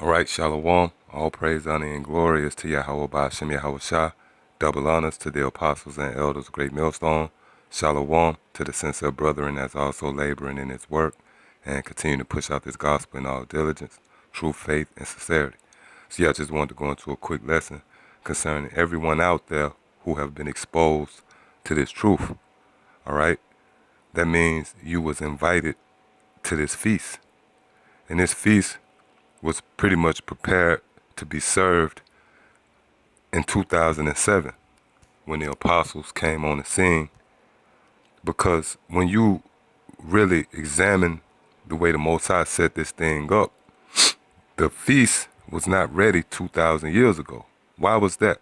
All right, Shalom. All praise, honor, and glory is to Yahweh Ba'Shem Yahweh Shah. Double honors to the apostles and elders of Great Millstone. Shalom to the sincere brethren that's also laboring in his work and continue to push out this gospel in all diligence, true faith, and sincerity. So yeah, I just wanted to go into a quick lesson concerning everyone out there who have been exposed to this truth. All right? That means you was invited to this feast. And this feast was pretty much prepared to be served in 2007 when the apostles came on the scene. Because when you really examine the way the Most High set this thing up, the feast was not ready 2,000 years ago. Why was that?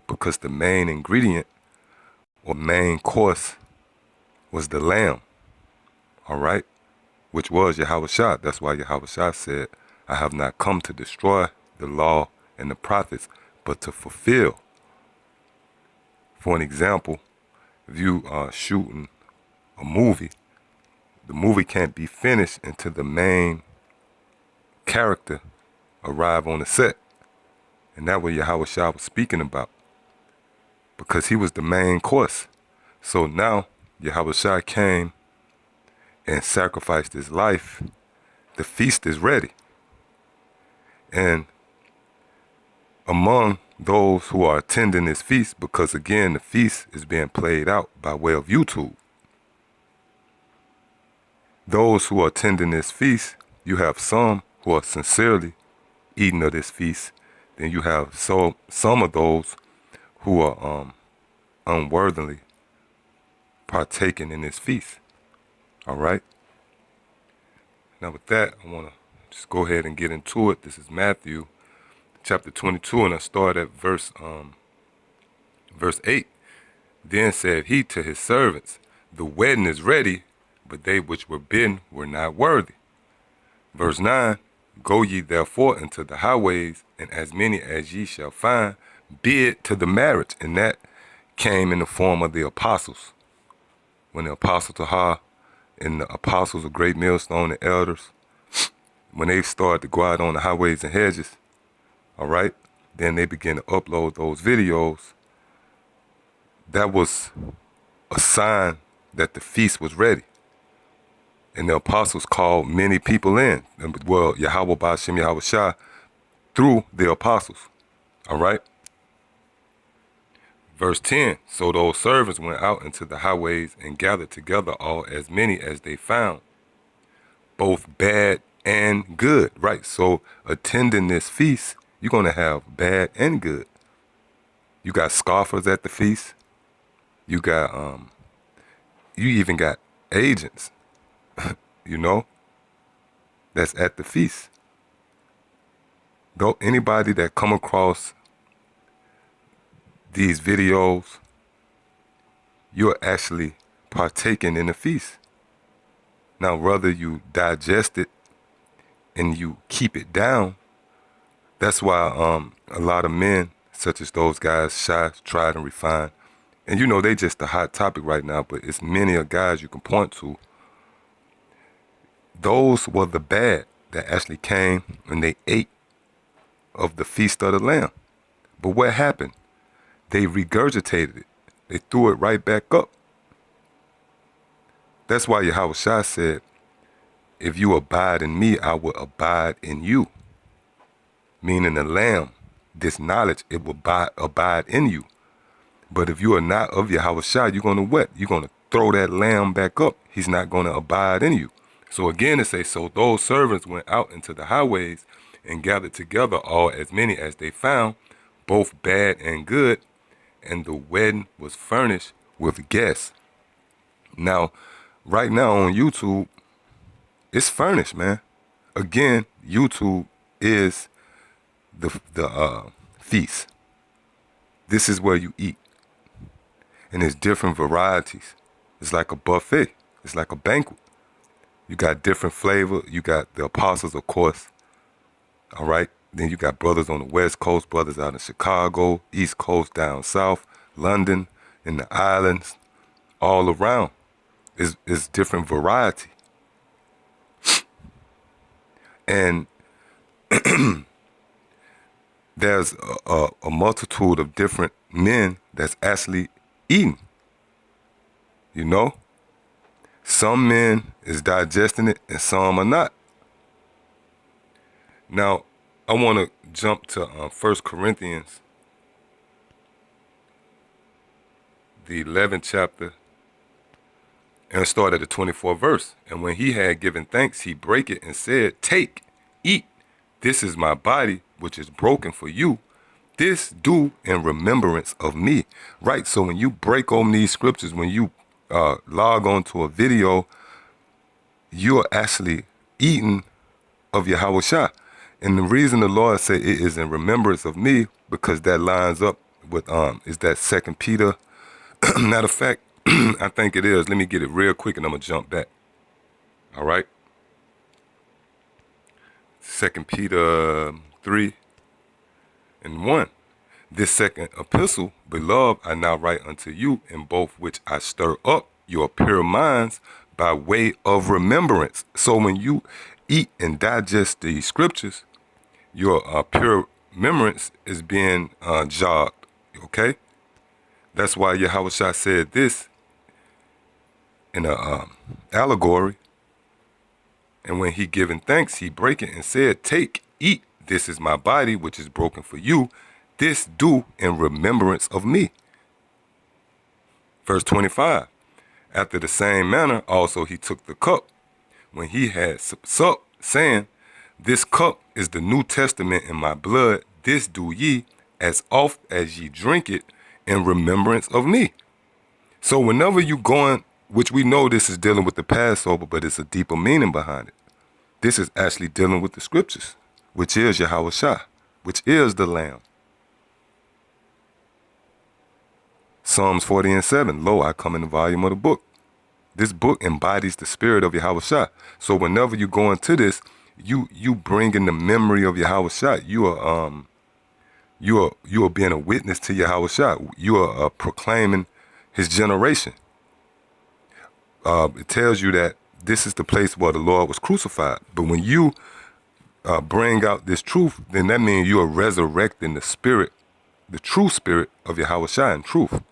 Because the main ingredient or main course was the lamb, all right, which was Yahweh Shah. That's why Yahweh Shah said, I have not come to destroy the law and the prophets, but to fulfill. For an example, if you are shooting a movie, the movie can't be finished until the main character arrive on the set. And that's what Yahweh Shah was speaking about, because he was the main course. So now Yahweh Shah came and sacrificed his life. The feast is ready. And among those who are attending this feast, because again, the feast is being played out by way of YouTube. Those who are attending this feast, you have some who are sincerely eating of this feast. Then you have some of those who are unworthily partaking in this feast. All right? Now with that, I want to just go ahead and get into it. This is Matthew chapter 22, and I start at verse 8. Then said he to his servants, the wedding is ready, but they which were bidden were not worthy. Verse 9, go ye therefore into the highways, and as many as ye shall find, bid to the marriage. And that came in the form of the apostles. When the apostle Tahar and the apostles of Great Millstone, the elders, when they started to go out on the highways and hedges, all right, then they began to upload those videos. That was a sign that the feast was ready. And the apostles called many people in. Well, Yahweh Ba'Shem Yahweh Shah through the apostles. All right. Verse 10, so those servants went out into the highways and gathered together all as many as they found, both bad and good. Right. So attending this feast, you're going to have bad and good. You got scoffers at the feast. You got, you even got agents, you know, that's at the feast. Though anybody that come across these videos, you're actually partaking in the feast. Now, whether you digest it and you keep it down, that's why a lot of men, such as those guys, Shy, Tried, and Refined, and you know they just a hot topic right now, but it's many of guys you can point to. Those were the bad that actually came and they ate of the feast of the Lamb. But what happened? They regurgitated it. They threw it right back up. That's why Yahweh Shah said, if you abide in me, I will abide in you. Meaning the Lamb, this knowledge, it will abide in you. But if you are not of Yahweh Shah, you're going to what? You're going to throw that lamb back up. He's not going to abide in you. So again, it says, so those servants went out into the highways and gathered together all as many as they found, both bad and good, and the wedding was furnished with guests. Now, right now on YouTube, it's furnished, man. Again, YouTube is the feast. This is where you eat. And there's different varieties. It's like a buffet. It's like a banquet. You got different flavor. You got the apostles, of course. All right. Then you got brothers on the West Coast, brothers out in Chicago, East Coast, down south, London, in the islands, all around. It's different variety. And there's a multitude of different men that's actually eating, you know? Some men is digesting it and some are not. Now, I want to jump to 1 Corinthians, the 11th chapter, and start at the 24th verse. And when he had given thanks, he brake it and said, "Take, eat. This is my body, which is broken for you. This do in remembrance of me." Right? So when you break on these scriptures, when you log on to a video, you're actually eating of Yahweh Shah. And the reason the Lord say it is in remembrance of me, because that lines up with is that 2 Peter. Matter of fact, I think it is. Let me get it real quick and I'm gonna jump back. All right. 2 Peter 3:1. This second epistle, beloved, I now write unto you, in both which I stir up your pure minds by way of remembrance. So when you eat and digest the scriptures, your pure remembrance is being jogged. Okay? That's why Yahweh Shah said this in a allegory. And when he given thanks, he brake it and said, "Take, eat, this is my body, which is broken for you. This do in remembrance of me." Verse 25, after the same manner also he took the cup when he had supped, saying, "This cup is the New Testament in my blood. This do ye as oft as ye drink it in remembrance of me." So whenever you going, which we know this is dealing with the Passover, but it's a deeper meaning behind it. This is actually dealing with the scriptures, which is Yahweh Shah, which is the Lamb. Psalms 40:7, lo, I come in the volume of the book. This book embodies the spirit of Yahweh Shah. So whenever you go into this, you bring in the memory of Yahweh Shah. You are being a witness to Yahweh Shah. You are proclaiming his generation. It tells you that this is the place where the Lord was crucified. But when you bring out this truth, then that means you are resurrecting the spirit, the true spirit of Yahweh Shah in truth.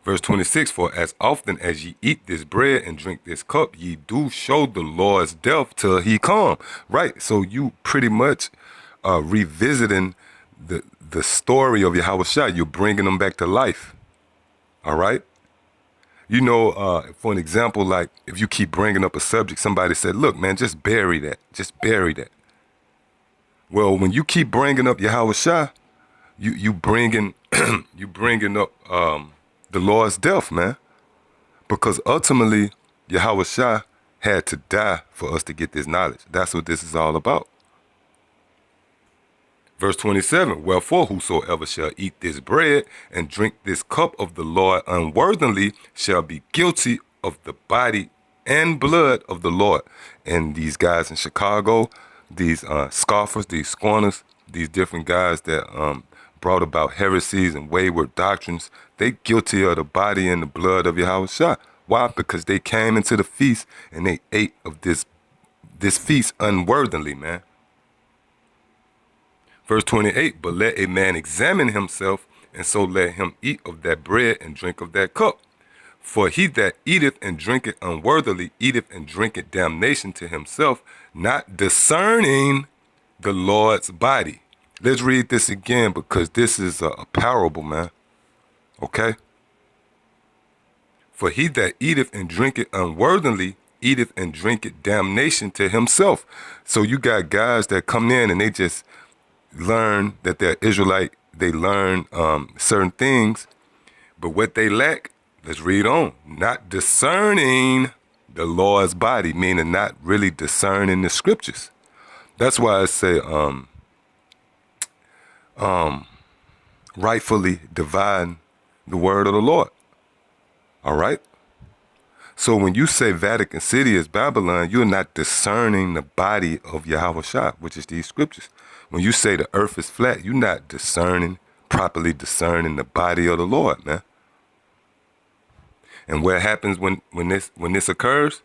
Verse 26, for as often as ye eat this bread and drink this cup, ye do show the Lord's death till he come. Right, so you pretty much revisiting the story of Yahweh Shah. You're bringing them back to life. All right? You know, for an example, like if you keep bringing up a subject, somebody said, look, man, just bury that. Just bury that. Well, when you keep bringing up Yahweh Shah, you bringing you bringing up the Lord's death, man. Because ultimately, Yahweh Shah had to die for us to get this knowledge. That's what this is all about. Verse 27, wherefore whosoever shall eat this bread and drink this cup of the Lord unworthily shall be guilty of the body and blood of the Lord. And these guys in Chicago, these scoffers, these scorners, these different guys that brought about heresies and wayward doctrines, they guilty of the body and the blood of Yahweh Shah. Why? Because they came into the feast and they ate of this feast unworthily, man. Verse 28, but let a man examine himself, and so let him eat of that bread and drink of that cup. For he that eateth and drinketh unworthily eateth and drinketh damnation to himself, not discerning the Lord's body. Let's read this again because this is a parable, man. Okay? For he that eateth and drinketh unworthily eateth and drinketh damnation to himself. So you got guys that come in and they just learn that they're Israelite. They learn certain things, but what they lack, let's read on. Not discerning the Lord's body, meaning not really discerning the scriptures. That's why I say rightfully dividing the word of the Lord. All right? So when you say Vatican City is Babylon, you're not discerning the body of Yahweh Shah, which is these scriptures. When you say the earth is flat, you're not properly discerning the body of the Lord, man. And what happens when this occurs?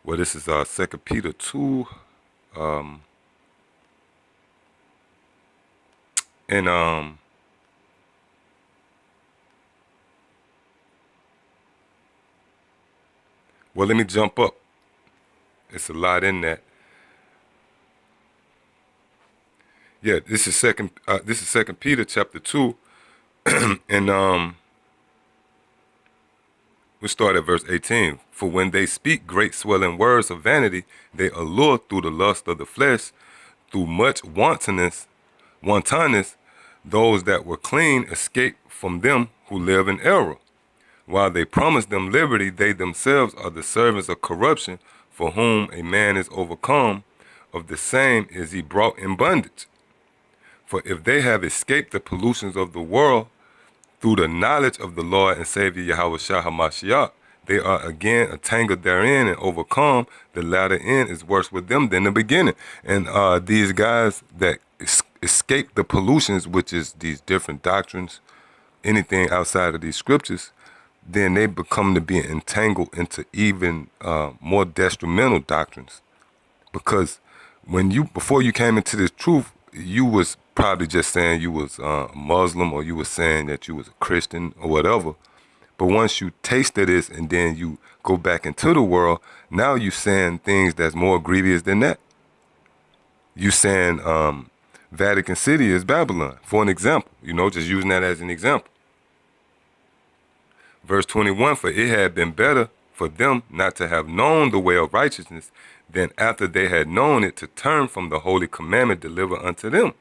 Well, this is 2 Peter 2. And well, let me jump up. It's a lot in that. Yeah, this is Second Peter chapter 2, and we start at verse 18. For when they speak great swelling words of vanity, they allure through the lust of the flesh, through much wantonness, those that were clean escape from them who live in error. While they promise them liberty, they themselves are the servants of corruption, for whom a man is overcome, of the same is he brought in bondage. For if they have escaped the pollutions of the world through the knowledge of the Lord and Savior Yahweh Shah HaMashiach, they are again entangled therein and overcome. The latter end is worse with them than the beginning. And these guys that escape the pollutions, which is these different doctrines, anything outside of these scriptures, then they become to be entangled into even more detrimental doctrines. Because before you came into this truth, you was probably just saying you was a Muslim, or you was saying that you was a Christian or whatever. But once you tasted this and then you go back into the world, now you saying things that's more grievous than that. You saying Vatican City is Babylon, for an example, just using that as an example. Verse 21, for it had been better for them not to have known the way of righteousness than after they had known it to turn from the holy commandment delivered unto them.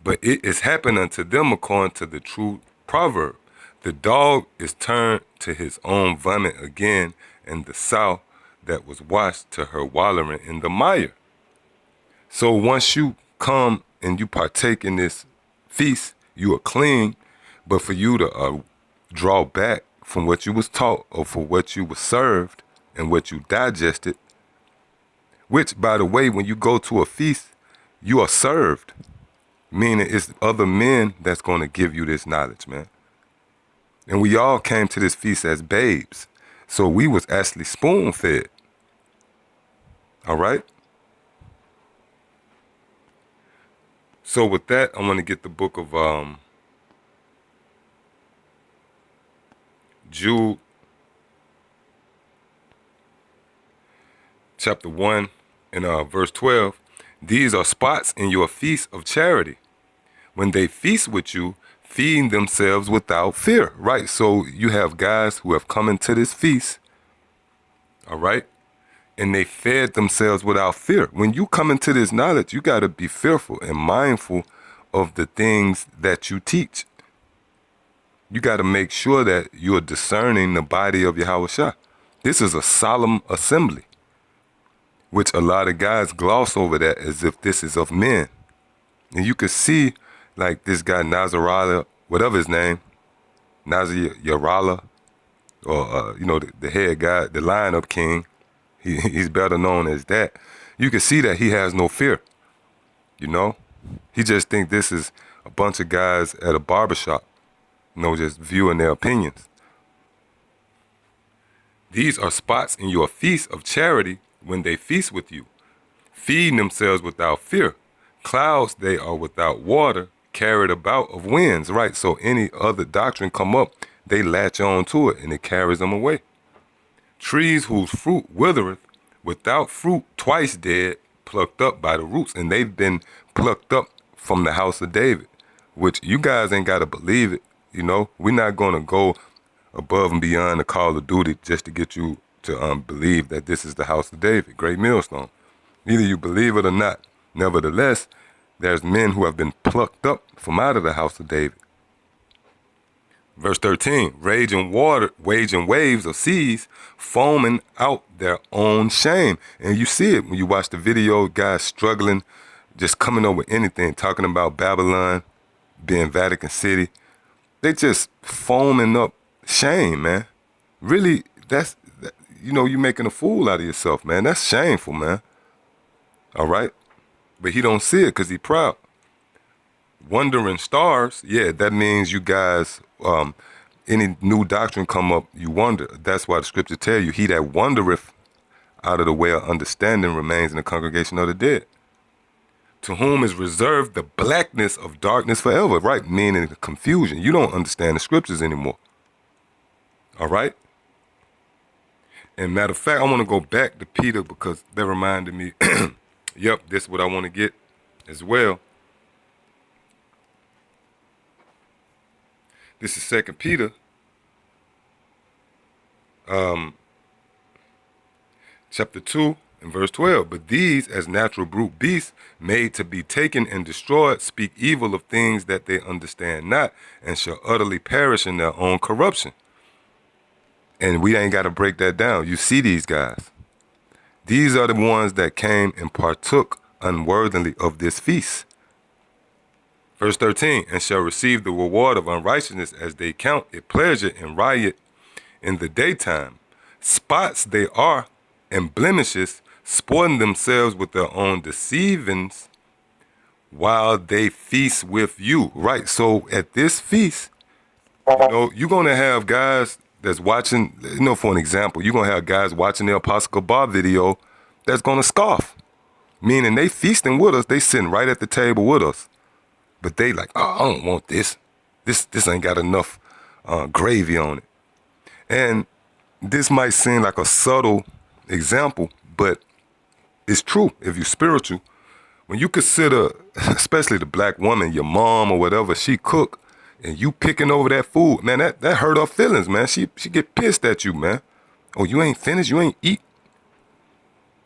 But it is happened unto them according to the true proverb. The dog is turned to his own vomit again, and the sow that was washed to her wallowing in the mire. So once you come and you partake in this feast, you are clean. But for you to draw back from what you was taught, or for what you was served and what you digested, which, by the way, when you go to a feast, you are served, meaning it's other men that's going to give you this knowledge, man. And we all came to this feast as babes, so we was actually spoon-fed. All right? So with that, I want to get the book of Jude, chapter 1, and verse 12. These are spots in your feast of charity. When they feast with you, feeding themselves without fear, right? So you have guys who have come into this feast, all right? And they fed themselves without fear. When you come into this knowledge, you got to be fearful and mindful of the things that you teach. You got to make sure that you're discerning the body of Yahweh Shah. This is a solemn assembly, which a lot of guys gloss over that as if this is of men. And you can see, like this guy Nazarala, whatever his name, Nazir Yarala, or the head guy, the lineup king. He's better known as that. You can see that he has no fear. He just think this is a bunch of guys at a barbershop, just viewing their opinions. These are spots in your feast of charity when they feast with you, feeding themselves without fear. Clouds they are without water, carried about of winds, right? So any other doctrine come up, they latch on to it and it carries them away. Trees whose fruit withereth, without fruit, twice dead, plucked up by the roots. And they've been plucked up from the house of David, which you guys ain't got to believe it. We're not going to go above and beyond the call of duty just to get you to believe that this is the house of David, great millstone. Either you believe it or not. Nevertheless, there's men who have been plucked up from out of the house of David. Verse 13, raging waves of seas, foaming out their own shame. And you see it when you watch the video, guys struggling, just coming up with anything, talking about Babylon being Vatican City. They just foaming up shame, man. Really, you're making a fool out of yourself, man. That's shameful, man. All right? But he don't see it because he proud. Wandering stars, yeah, that means you guys, any new doctrine come up, you wonder. That's why the scripture tell you, he that wandereth out of the way of understanding remains in the congregation of the dead. to whom is reserved the blackness of darkness forever, right? Meaning the confusion. You don't understand the scriptures anymore. All right? And matter of fact, I want to go back to Peter because that reminded me, yep, this is what I want to get as well. This is 2 Peter, chapter 2 and verse 12. But these, as natural brute beasts, made to be taken and destroyed, speak evil of things that they understand not, and shall utterly perish in their own corruption. And we ain't got to break that down. You see these guys. These are the ones that came and partook unworthily of this feast. Verse 13, and shall receive the reward of unrighteousness as they count it pleasure and riot in the daytime. Spots they are and blemishes, sporting themselves with their own deceivings while they feast with you. Right, so at this feast, you're going to have guys that's watching, for an example, you're going to have guys watching the Apostle Bar video that's going to scoff. Meaning they feasting with us, they sitting right at the table with us. But they like, oh, I don't want this. This ain't got enough gravy on it. And this might seem like a subtle example, but it's true if you're spiritual. When you consider, especially the black woman, your mom or whatever, she cook, and you picking over that food, man, that hurt her feelings, man. She get pissed at you, man. Oh, you ain't finished, you ain't eat.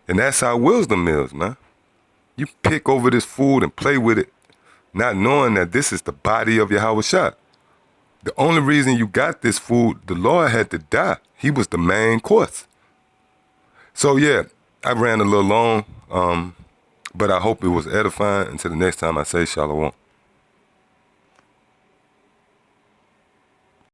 And that's how wisdom is, man. You pick over this food and play with it, not knowing that this is the body of Yahweh Shah. The only reason you got this food, the Lord had to die. He was the main course. So yeah, I ran a little long, but I hope it was edifying. Until the next time I say shalom.